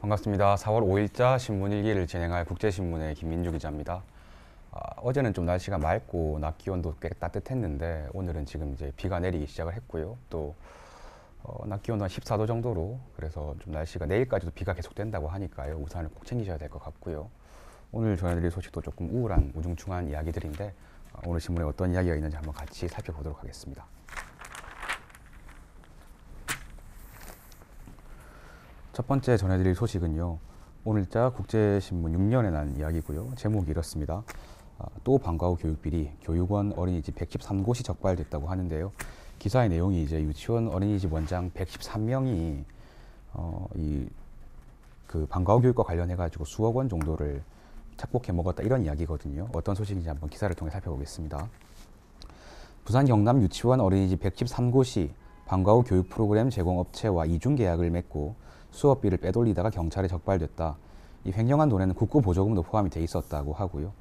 반갑습니다. 4월 5일자 신문일기를 진행할 국제신문의 김민주 기자입니다. 어제는 좀 날씨가 맑고 낮 기온도 꽤 따뜻했는데 오늘은 지금 이제 비가 내리기 시작을 했고요. 또 낮 기온도 한 14도 정도로, 그래서 좀 날씨가 내일까지도 비가 계속된다고 하니까요. 우산을 꼭 챙기셔야 될 것 같고요. 오늘 전해드릴 소식도 조금 우울한 우중충한 이야기들인데 오늘 신문에 어떤 이야기가 있는지 한번 같이 살펴보도록 하겠습니다. 첫 번째 전해드릴 소식은요, 오늘자 국제신문 6년에 난 이야기고요. 제목이 이렇습니다. 또 방과 후 교육비리, 교육원 어린이집 113곳이 적발됐다고 하는데요. 기사의 내용이 이제 유치원 어린이집 원장 113명이 그 방과 후 교육과 관련해가지고 수억 원 정도를 착복해 먹었다, 이런 이야기거든요. 어떤 소식인지 한번 기사를 통해 살펴보겠습니다. 부산 경남 유치원 어린이집 113곳이 방과 후 교육 프로그램 제공 업체와 이중 계약을 맺고 수업비를 빼돌리다가 경찰에 적발됐다. 이 횡령한 돈에는 국고 보조금도 포함이 돼 있었다고 하고요.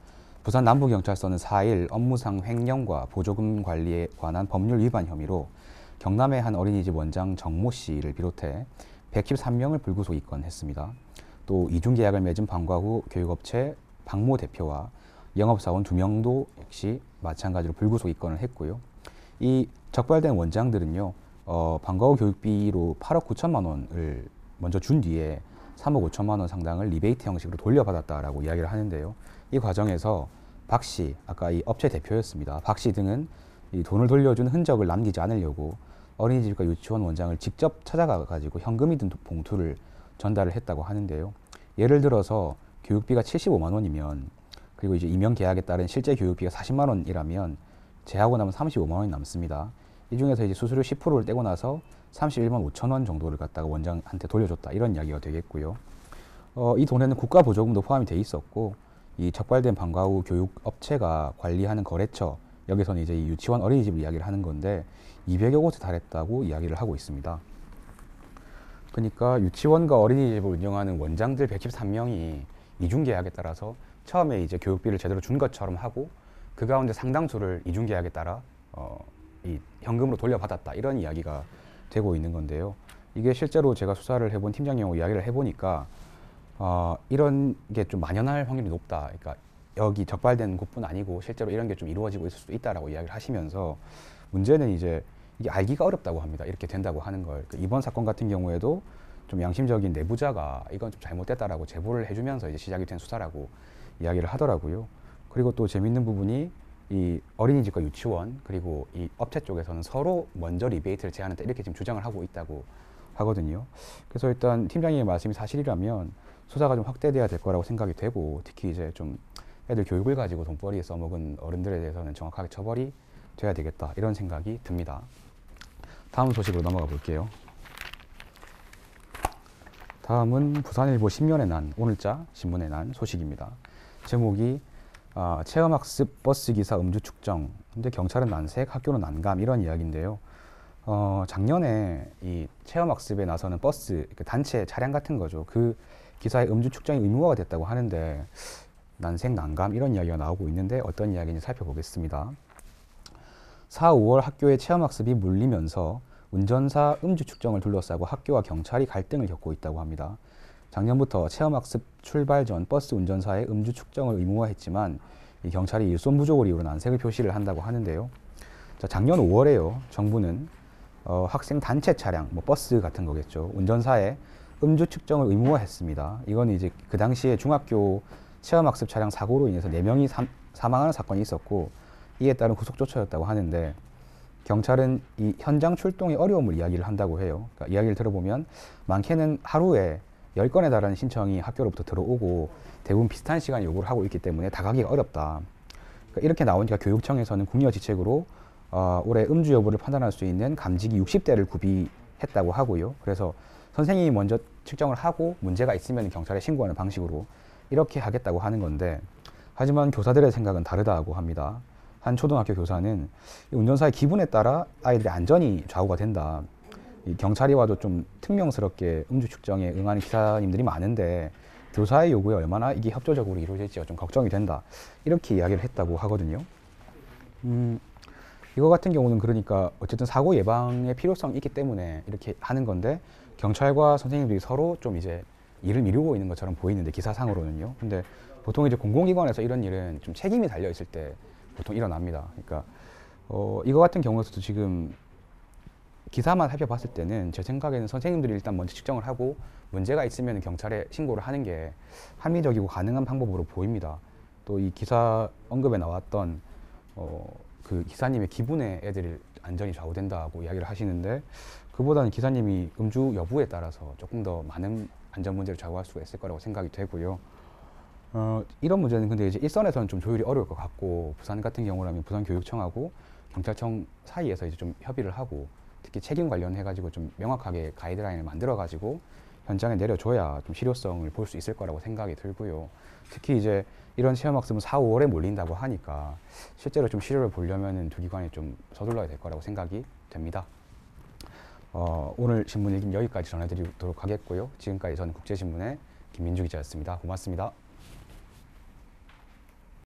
부산 남부경찰서는 4일 업무상 횡령과 보조금 관리에 관한 법률 위반 혐의로 경남의 한 어린이집 원장 정모 씨를 비롯해 113명을 불구속 입건했습니다. 또 이중 계약을 맺은 방과 후 교육업체 박모 대표와 영업사원 2명도 역시 마찬가지로 불구속 입건을 했고요. 이 적발된 원장들은요, 방과 후 교육비로 8억 9천만 원을 먼저 준 뒤에 3억 5천만 원 상당을 리베이트 형식으로 돌려받았다라고 이야기를 하는데요. 이 과정에서 박 씨, 아까 이 업체 대표였습니다. 박 씨 등은 이 돈을 돌려준 흔적을 남기지 않으려고 어린이집과 유치원 원장을 직접 찾아가 가지고 현금이 든 봉투를 전달을 했다고 하는데요. 예를 들어서 교육비가 75만 원이면, 그리고 이제 임용 계약에 따른 실제 교육비가 40만 원이라면 제하고 나면 35만 원이 남습니다. 이 중에서 이제 수수료 10%를 떼고 나서 31만 5천 원 정도를 갖다가 원장한테 돌려줬다, 이런 이야기가 되겠고요. 이 돈에는 국가 보조금도 포함이 돼 있었고, 이 적발된 방과 후 교육 업체가 관리하는 거래처, 여기서는 이제 이 유치원 어린이집을 이야기를 하는 건데 200여 곳에 달했다고 이야기를 하고 있습니다. 그러니까 유치원과 어린이집을 운영하는 원장들 113명이 이중 계약에 따라서 처음에 이제 교육비를 제대로 준 것처럼 하고 그 가운데 상당수를 이중 계약에 따라 이 현금으로 돌려받았다, 이런 이야기가 되고 있는 건데요. 이게 실제로 제가 수사를 해본 팀장님하고 이야기를 해보니까 이런 게 좀 만연할 확률이 높다. 그러니까 여기 적발된 곳뿐 아니고 실제로 이런 게 좀 이루어지고 있을 수도 있다라고 이야기를 하시면서, 문제는 이제 이게 알기가 어렵다고 합니다. 이렇게 된다고 하는 걸. 이번 사건 같은 경우에도 좀 양심적인 내부자가 이건 좀 잘못됐다라고 제보를 해주면서 이제 시작이 된 수사라고 이야기를 하더라고요. 그리고 또 재밌는 부분이 이 어린이집과 유치원 그리고 이 업체 쪽에서는 서로 먼저 리베이트를 제한했다, 이렇게 지금 주장을 하고 있다고 하거든요. 그래서 일단 팀장님의 말씀이 사실이라면 수사가 좀 확대돼야 될 거라고 생각이 되고, 특히 이제 좀 애들 교육을 가지고 돈벌이에 써먹은 어른들에 대해서는 정확하게 처벌이 돼야 되겠다, 이런 생각이 듭니다. 다음 소식으로 넘어가 볼게요. 다음은 부산일보 10년에 난, 오늘자 신문에 난 소식입니다. 제목이 체험학습 버스기사 음주 측정, 근데 경찰은 난색, 학교는 난감, 이런 이야기인데요. 작년에 이 체험학습에 나서는 버스, 단체 차량 같은 거죠. 그 기사의 음주 측정이 의무화가 됐다고 하는데 난색, 난감, 이런 이야기가 나오고 있는데 어떤 이야기인지 살펴보겠습니다. 4, 5월 학교의 체험학습이 물리면서 운전사 음주 측정을 둘러싸고 학교와 경찰이 갈등을 겪고 있다고 합니다. 작년부터 체험학습 출발 전 버스 운전사의 음주 측정을 의무화했지만 이 경찰이 일손 부족을 이유로 난색을 표시를 한다고 하는데요. 작년 5월에요. 정부는 학생 단체 차량, 뭐 버스 같은 거겠죠. 운전사의 음주 측정을 의무화했습니다. 이건 이제 그 당시에 중학교 체험학습 차량 사고로 인해서 4명이 사망하는 사건이 있었고, 이에 따른 후속 조처였다고 하는데, 경찰은 이 현장 출동의 어려움을 이야기를 한다고 해요. 그러니까 이야기를 들어보면 많게는 하루에 10건에 달하는 신청이 학교로부터 들어오고 대부분 비슷한 시간 요구를 하고 있기 때문에 다가기가 어렵다. 그러니까 이렇게 나오니까 교육청에서는 국려지책으로 올해 음주 여부를 판단할 수 있는 감지기 60대를 구비했다고 하고요. 그래서 선생님이 먼저 측정을 하고 문제가 있으면 경찰에 신고하는 방식으로 이렇게 하겠다고 하는 건데, 하지만 교사들의 생각은 다르다고 합니다. 한 초등학교 교사는 운전사의 기분에 따라 아이들의 안전이 좌우가 된다. 이 경찰이 와도 좀 특명스럽게 음주 측정에 응하는 기사님들이 많은데 교사의 요구에 얼마나 이게 협조적으로 이루어질지가 좀 걱정이 된다, 이렇게 이야기를 했다고 하거든요. 이거 같은 경우는 그러니까 어쨌든 사고 예방의 필요성이 있기 때문에 이렇게 하는 건데, 경찰과 선생님들이 서로 좀 이제 일을 미루고 있는 것처럼 보이는데 기사상으로는요. 근데 보통 이제 공공기관에서 이런 일은 좀 책임이 달려 있을 때 보통 일어납니다. 그러니까 이거 같은 경우에서도 지금 기사만 살펴봤을 때는 제 생각에는 선생님들이 일단 먼저 측정을 하고 문제가 있으면 경찰에 신고를 하는 게 합리적이고 가능한 방법으로 보입니다. 또 이 기사 언급에 나왔던 그 기사님의 기분에 애들이 안전이 좌우된다고 이야기를 하시는데 그보다는 기사님이 음주 여부에 따라서 조금 더 많은 안전 문제를 좌우할 수가 있을 거라고 생각이 되고요. 이런 문제는 근데 이제 일선에서는 좀 조율이 어려울 것 같고 부산 같은 경우라면 부산교육청하고 경찰청 사이에서 이제 좀 협의를 하고 특히 책임 관련해가지고 좀 명확하게 가이드라인을 만들어가지고 현장에 내려줘야 좀 실효성을 볼 수 있을 거라고 생각이 들고요. 특히 이제 이런 체험학습은 4, 5월에 몰린다고 하니까 실제로 좀 실효를 보려면은 두 기관이 좀 서둘러야 될 거라고 생각이 됩니다. 오늘 신문 읽기는 여기까지 전해드리도록 하겠고요. 지금까지 저는 국제신문의 김민주 기자였습니다. 고맙습니다.